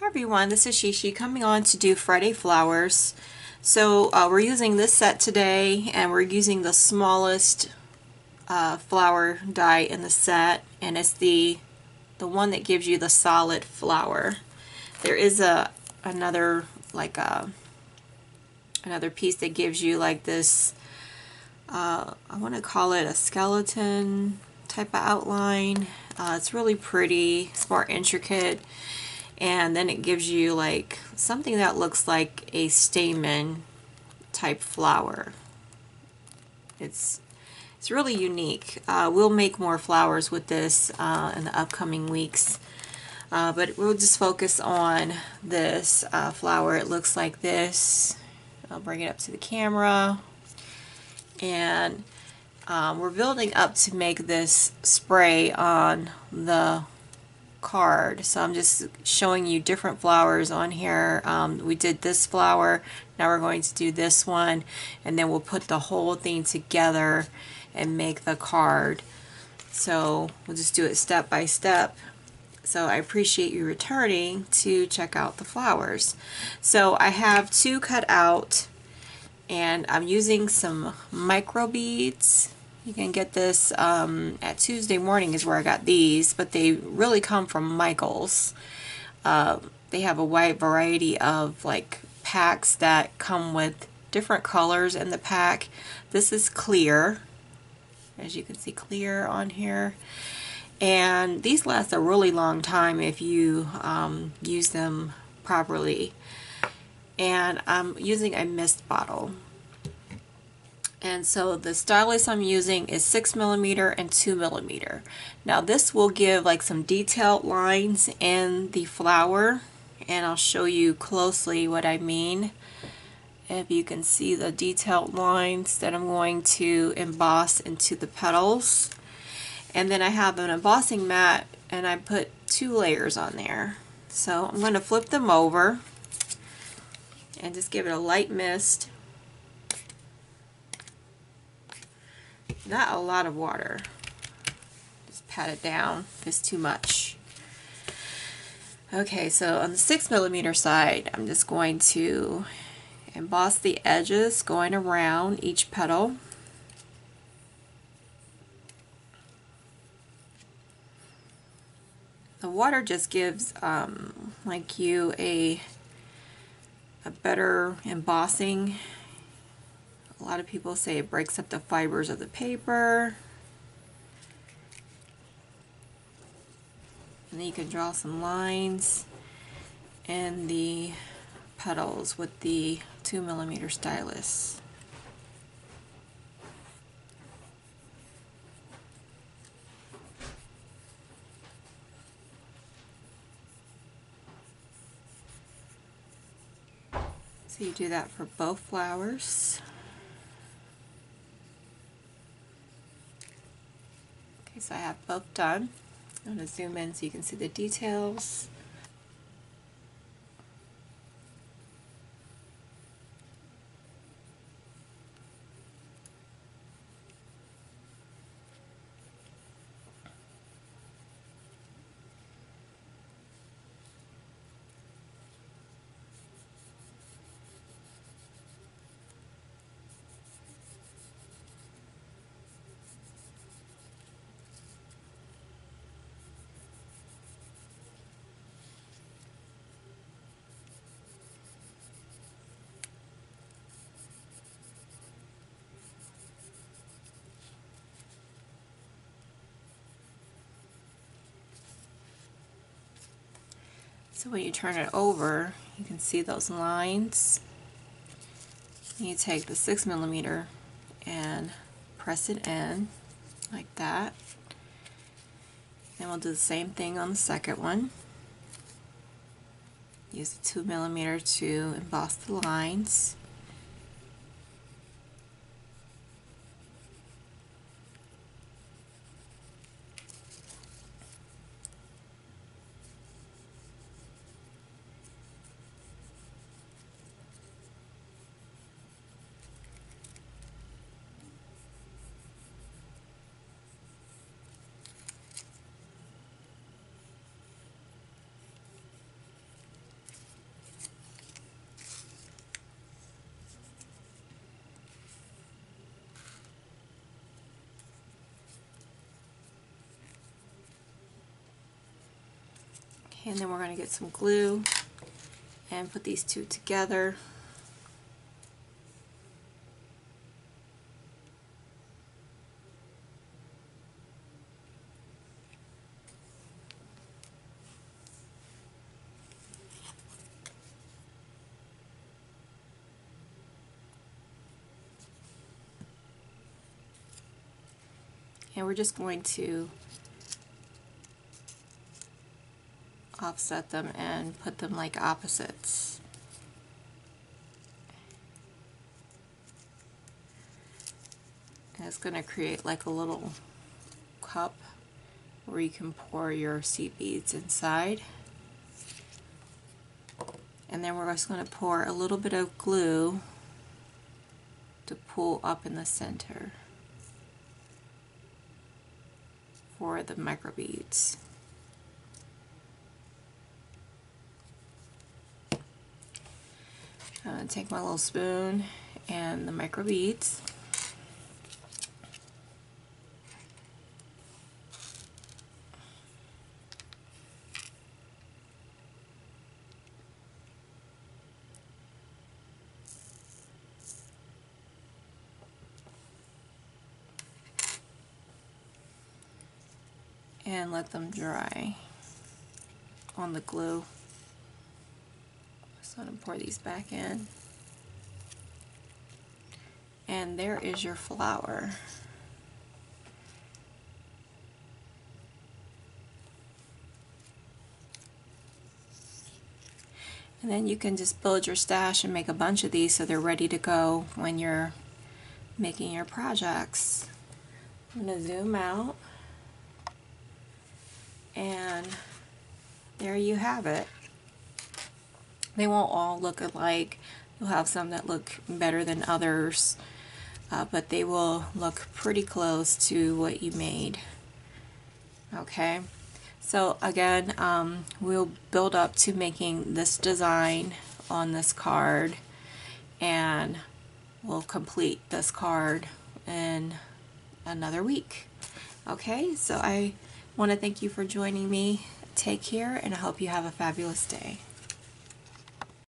Hi everyone, this is Shishi coming on to do Friday flowers. So we're using this set today, and we're using the smallest flower die in the set, and it's the one that gives you the solid flower. There is another piece that gives you like this. I want to call it a skeleton type of outline. It's really pretty. It's more intricate. And then it gives you like something that looks like a stamen type flower. It's really unique. We'll make more flowers with this in the upcoming weeks, but we'll just focus on this flower. It looks like this. I'll bring it up to the camera, and we're building up to make this spray on the card. So I'm just showing you different flowers on here. We did this flower, now we're going to do this one, and then we'll put the whole thing together and make the card. So we'll just do it step by step. So I appreciate you returning to check out the flowers. So I have two cut out, and I'm using some microbeads. You can get this at Tuesday Morning is where I got these, but they really come from Mcgill's. They have a wide variety of like packs that come with different colors in the pack. This is clear, as you can see, clear on here. And these last a really long time if you use them properly. And I'm using a mist bottle. And so the stylus I'm using is 6mm and 2mm. Now this will give like some detailed lines in the flower, and I'll show you closely what I mean. If you can see the detailed lines that I'm going to emboss into the petals. And then I have an embossing mat, and I put 2 layers on there. So I'm going to flip them over and just give it a light mist. Not a lot of water. Just pat it down if it's too much. Okay, so on the 6mm side, I'm just going to emboss the edges going around each petal. The water just gives like you a better embossing. A lot of people say it breaks up the fibers of the paper. And then you can draw some lines in the petals with the 2mm stylus. So you do that for both flowers. Okay, so I have both done. I'm going to zoom in so you can see the details. So when you turn it over, you can see those lines. You take the 6mm and press it in like that. Then we'll do the same thing on the second one. Use the 2mm to emboss the lines. Okay, and then we're going to get some glue and put these two together. And we're just going to offset them and put them like opposites. And it's going to create like a little cup where you can pour your seed beads inside. And then we're just going to pour a little bit of glue to pull up in the center for the microbeads. I'm going to take my little spoon and the microbeads. And let them dry on the glue. So I'm going to pour these back in. And there is your flower. And then you can just build your stash and make a bunch of these so they're ready to go when you're making your projects. I'm going to zoom out. And there you have it. They won't all look alike. You'll have some that look better than others, but they will look pretty close to what you made. Okay, so again, we'll build up to making this design on this card, and we'll complete this card in another week. Okay, so I want to thank you for joining me. Take care, and I hope you have a fabulous day.